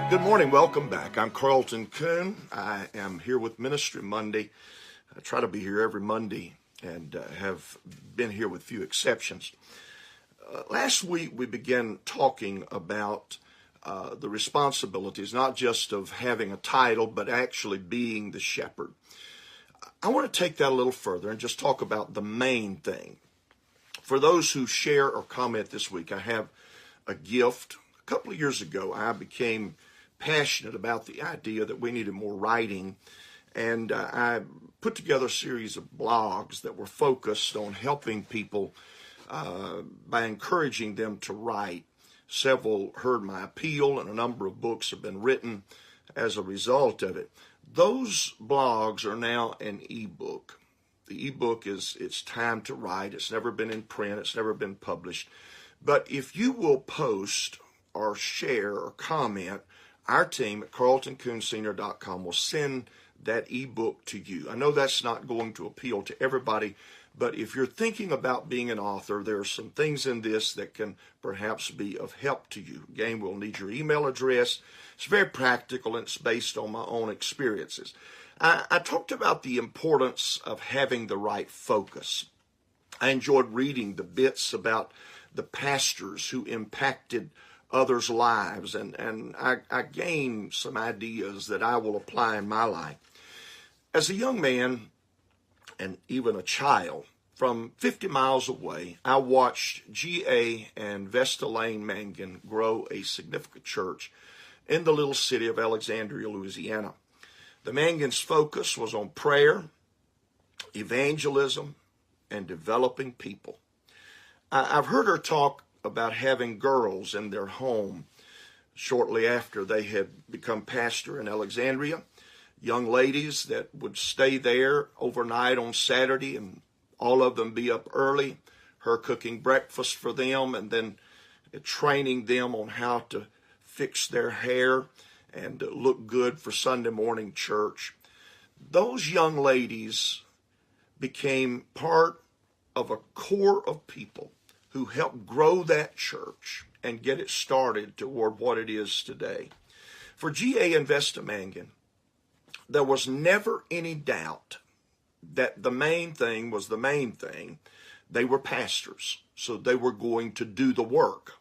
Good morning. Welcome back. I'm Carlton Coon. I am here with Ministry Monday. I try to be here every Monday and have been here with few exceptions. Last week we began talking about the responsibilities, not just of having a title, but actually being the shepherd. I want to take that a little further and just talk about the main thing. For those who share or comment this week, I have a gift. A couple of years ago, I became passionate about the idea that we needed more writing, and I put together a series of blogs that were focused on helping people by encouraging them to write. Several heard my appeal, and a number of books have been written as a result of it. Those blogs are now an ebook. The ebook is It's Time to Write. It's never been in print. It's never been published. But if you will post or share or comment, our team at carltoncoonsenior.com will send that ebook to you. I know that's not going to appeal to everybody, but if you're thinking about being an author, there are some things in this that can perhaps be of help to you. Again, we'll need your email address. It's very practical, and it's based on my own experiences. I talked about the importance of having the right focus. I enjoyed reading the bits about the pastors who impacted others' lives, and I gained some ideas that I will apply in my life. As a young man and even a child, from 50 miles away, I watched G.A. and Vesta Lane Mangan grow a significant church in the little city of Alexandria, Louisiana. The Mangans' focus was on prayer, evangelism, and developing people. I've heard her talk about having girls in their home shortly after they had become pastor in Alexandria, young ladies that would stay there overnight on Saturday, and all of them be up early, her cooking breakfast for them and then training them on how to fix their hair and look good for Sunday morning church. Those young ladies became part of a core of people who helped grow that church and get it started toward what it is today. For G.A. and Vesta Mangan, there was never any doubt that the main thing was the main thing. They were pastors, so they were going to do the work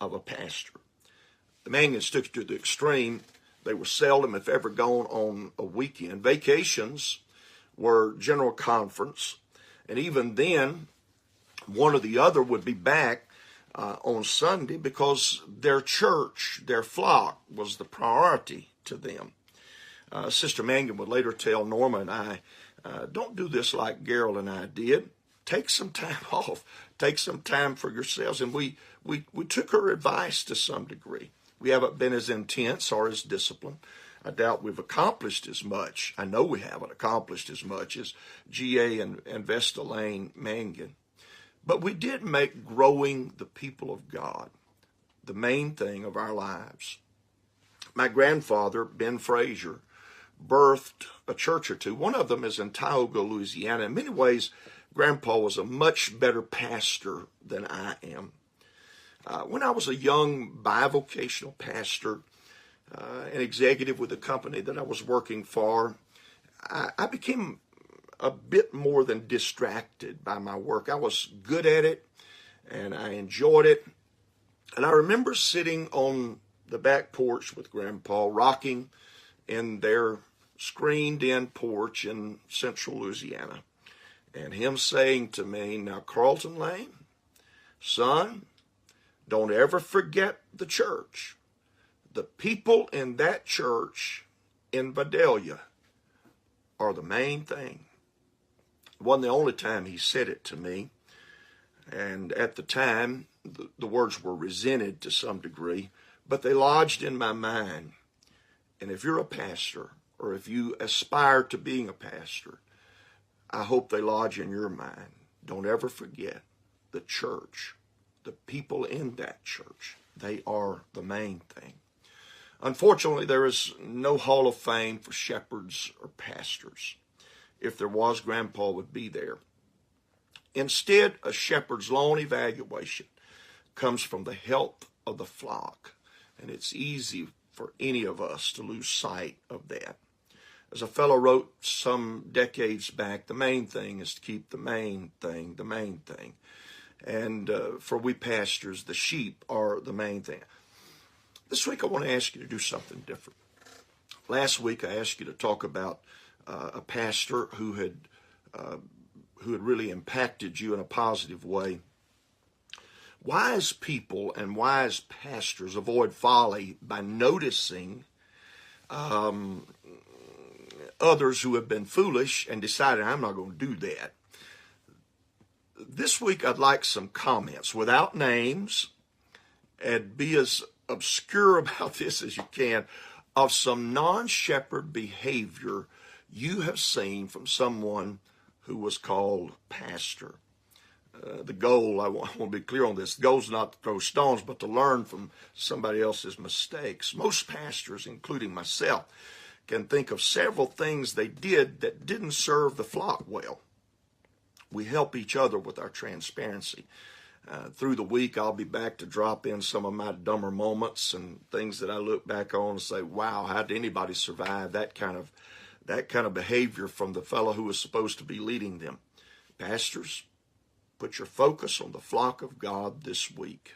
of a pastor. The Mangans took it to the extreme. They were seldom, if ever, gone on a weekend. Vacations were general conference, and even then, one or the other would be back on Sunday because their church, their flock, was the priority to them. Sister Mangan would later tell Norma and I, don't do this like Gerald and I did. Take some time off. Take some time for yourselves. And we took her advice to some degree. We haven't been as intense or as disciplined. I doubt we've accomplished as much. I know we haven't accomplished as much as G.A. and Vesta Lane Mangan. But we did make growing the people of God the main thing of our lives. My grandfather, Ben Frazier, birthed a church or two. One of them is in Tioga, Louisiana. In many ways, Grandpa was a much better pastor than I am. When I was a young bivocational pastor, an executive with a company that I was working for, I became a bit more than distracted by my work. I was good at it, and I enjoyed it. And I remember sitting on the back porch with Grandpa, rocking in their screened-in porch in central Louisiana, and him saying to me, "Now, Carlton Lane, son, don't ever forget the church. The people in that church in Vidalia are the main thing." It wasn't the only time he said it to me, and at the time, the words were resented to some degree, but they lodged in my mind. And if you're a pastor, or if you aspire to being a pastor, I hope they lodge in your mind. Don't ever forget the church, the people in that church. They are the main thing. Unfortunately, there is no hall of fame for shepherds or pastors. If there was, Grandpa would be there. Instead, a shepherd's lone evaluation comes from the health of the flock. And it's easy for any of us to lose sight of that. As a fellow wrote some decades back, the main thing is to keep the main thing the main thing. And for we pastors, the sheep are the main thing. This week I want to ask you to do something different. Last week I asked you to talk about a pastor who had really impacted you in a positive way. Wise people and wise pastors avoid folly by noticing others who have been foolish and decided, I'm not going to do that. This week I'd like some comments without names, and be as obscure about this as you can, of some non-shepherd behavior you have seen from someone who was called pastor. The goal, I want to be clear on this, the goal is not to throw stones, but to learn from somebody else's mistakes. Most pastors, including myself, can think of several things they did that didn't serve the flock well. We help each other with our transparency. Through the week, I'll be back to drop in some of my dumber moments and things that I look back on and say, wow, how did anybody survive that kind of behavior from the fellow who was supposed to be leading them? Pastors, put your focus on the flock of God this week,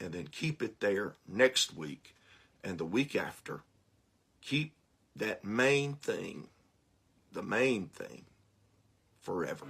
and then keep it there next week and the week after. Keep that main thing, the main thing, forever.